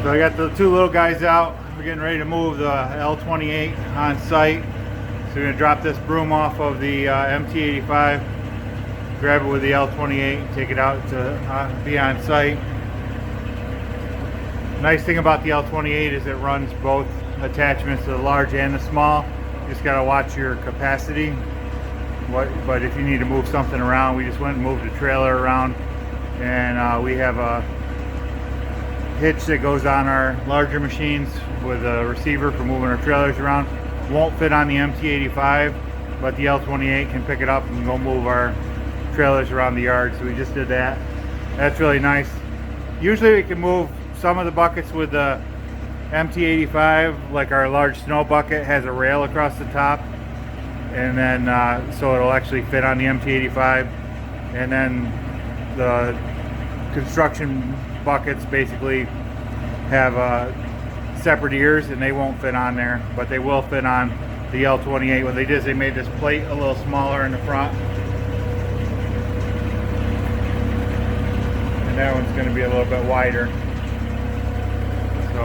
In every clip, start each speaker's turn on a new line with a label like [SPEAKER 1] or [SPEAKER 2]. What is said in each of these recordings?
[SPEAKER 1] So I got the two little guys out. We're getting ready to move the L28 on site. So we're going to drop this broom off of the MT85, grab it with the L28, take it out to be on site. Nice thing about the L28 is it runs both attachments, the large and the small. You just got to watch your capacity. But if you need to move something around, we just went and moved the trailer around, and we have a hitch that goes on our larger machines with a receiver for moving our trailers around. Won't fit on the MT85, but the L28 can pick it up and go move our trailers around the yard. So we just did that. That's really nice. Usually we can move some of the buckets with the MT85, like our large snow bucket has a rail across the top, and then so it'll actually fit on the MT85. And then the construction buckets basically have separate ears, and they won't fit on there, but they will fit on the L28. What they did is they made this plate a little smaller in the front, and that one's going to be a little bit wider. So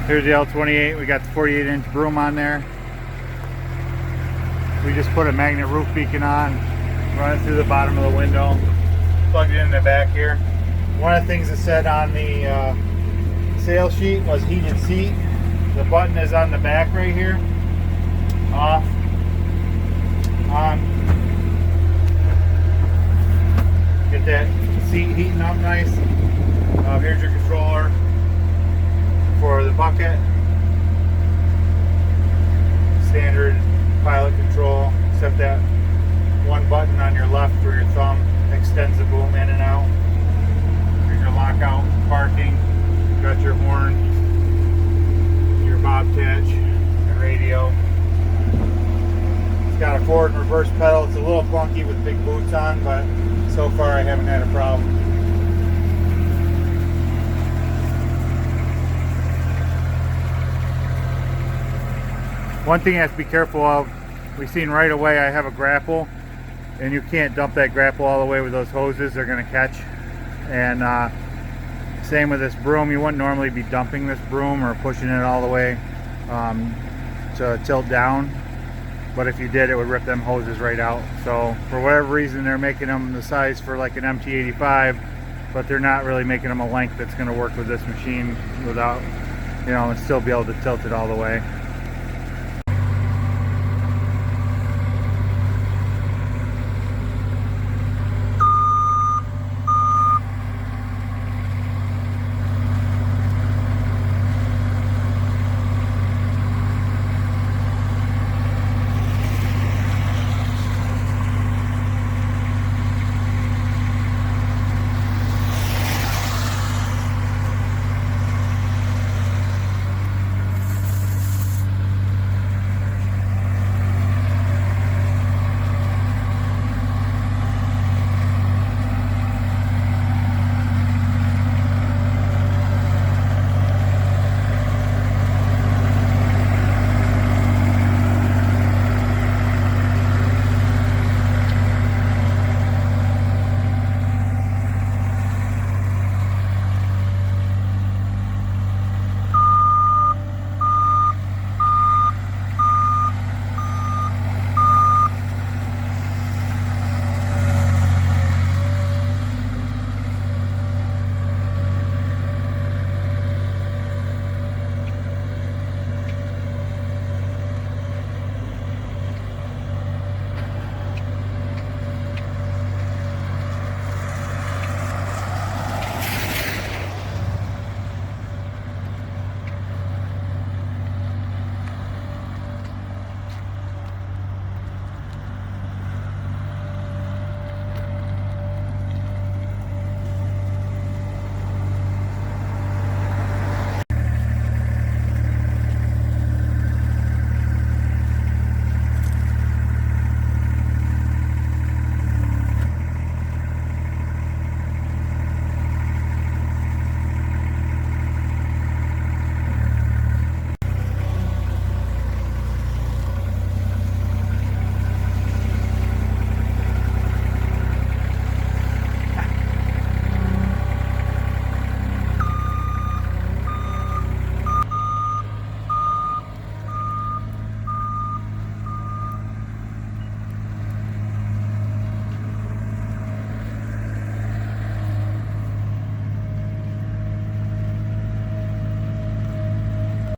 [SPEAKER 1] here's the L28. We got the 48-inch broom on there. We just put a magnet roof beacon on, run it through the bottom of the window, plug it in the back here. One of the things that said on the sales sheet was heated seat. The button is on the back right here. Off, on. Get that seat heating up nice. Here's your controller for the bucket. Standard pilot control, except that one button on your left where your thumb extends the boom in and out. Here's your lockout, parking, got your horn, your Bobcat, your radio. It's got a forward and reverse pedal. It's a little clunky with big boots on, but so far I haven't had a problem. One thing you have to be careful of, we've seen right away I have a grapple, and you can't dump that grapple all the way with those hoses. They're going to catch. And same with this broom. You wouldn't normally be dumping this broom or pushing it all the way to tilt down, but if you did, it would rip them hoses right out. So for whatever reason, they're making them the size for like an MT85, but they're not really making them a length that's going to work with this machine without, you know, and still be able to tilt it all the way.